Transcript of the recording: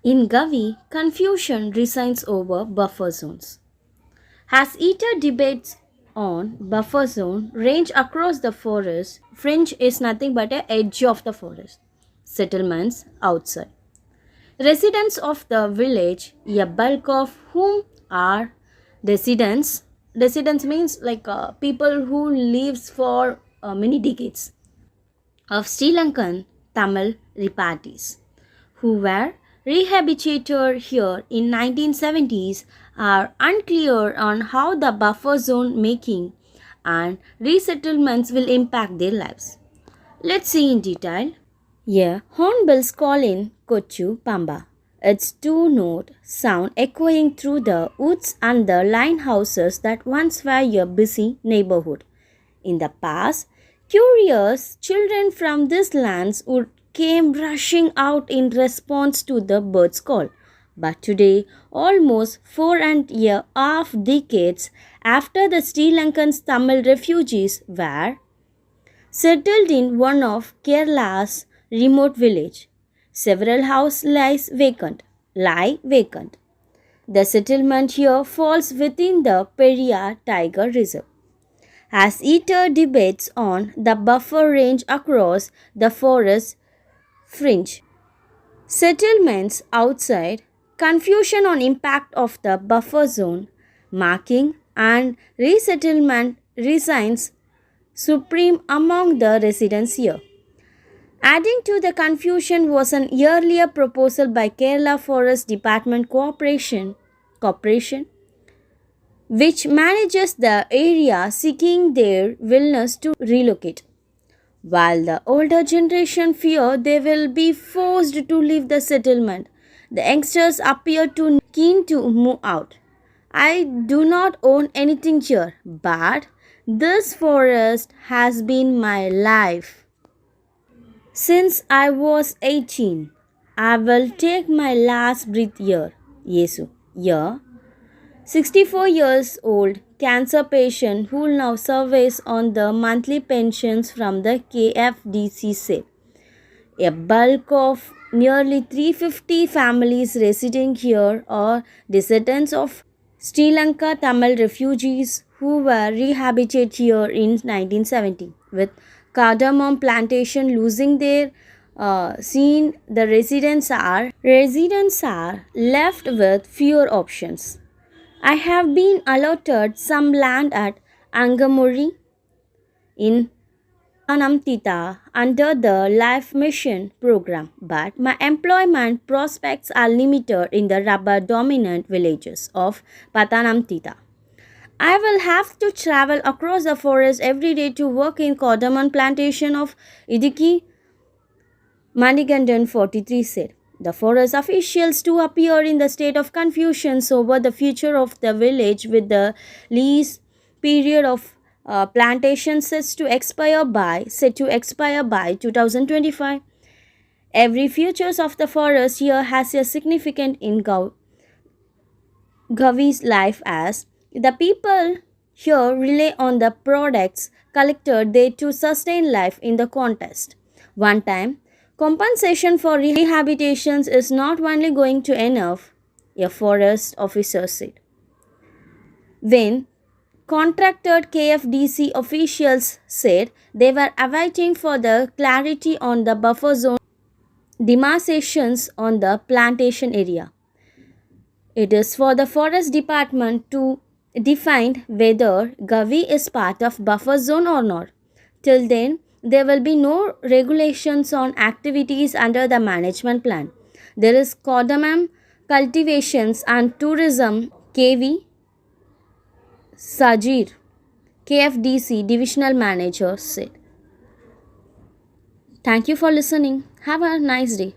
In Gavi, confusion resides over buffer zones. As heated debates on buffer zone range across the forest, fringe is nothing but a edge of the forest. Settlements outside. Residents of the village, a bulk of whom are residents. Residents means like people who lives for many decades of Sri Lankan Tamil repartees who were rehabilitated here in 1970s are unclear on how the buffer zone making and resettlements will impact their lives. Let's see in detail. Yeah, hornbills call in Kochu Pamba. Its two-note sound echoing through the woods and the line houses that once were a busy neighborhood. In the past, curious children from these lands would came rushing out in response to the bird's call. But today, almost four and a half decades after the Sri Lankan Tamil refugees were settled in one of Kerala's remote village, several houses lie vacant. The settlement here falls within the Periyar Tiger Reserve. As ITER debates on the buffer range across the forest fringe, settlements outside, confusion on impact of the buffer zone, marking and resettlement resigns supreme among the residents here. Adding to the confusion was an earlier proposal by Kerala Forest Department Corporation which manages the area seeking their willingness to relocate. While the older generation fear they will be forced to leave the settlement, the youngsters appear too keen to move out. I do not own anything here, but this forest has been my life. Since I was 18, I will take my last breath here. Yesu. Here, 64 years old cancer patient who now surveys on the monthly pensions from the KFDC said. A bulk of nearly 350 families residing here are descendants of Sri Lanka Tamil refugees who were rehabilitated here in 1970. With cardamom plantation losing their scene, the residents are left with fewer options. I have been allotted some land at Angamuri in Patanamthitta under the Life Mission program, but my employment prospects are limited in the rubber dominant villages of Patanamthitta. I will have to travel across the forest every day to work in cardamom plantation of Idiki, Manigandan 43 said. The forest officials too appear in the state of confusion over the future of the village with the lease period of plantation set to expire by 2025. Every futures of the forest here has a significant in Gavi's life as the people here rely on the products collected there to sustain life in the contest. One time, compensation for rehabilitations is not only going to enough, a forest officer said. When contracted KFDC officials said they were awaiting for the clarity on the buffer zone demarcations on the plantation area. It is for the forest department to define whether Gavi is part of buffer zone or not. Till then, there will be no regulations on activities under the management plan. There is cardamom cultivations and tourism KV Sajir, KFDC divisional manager said. Thank you for listening. Have a nice day.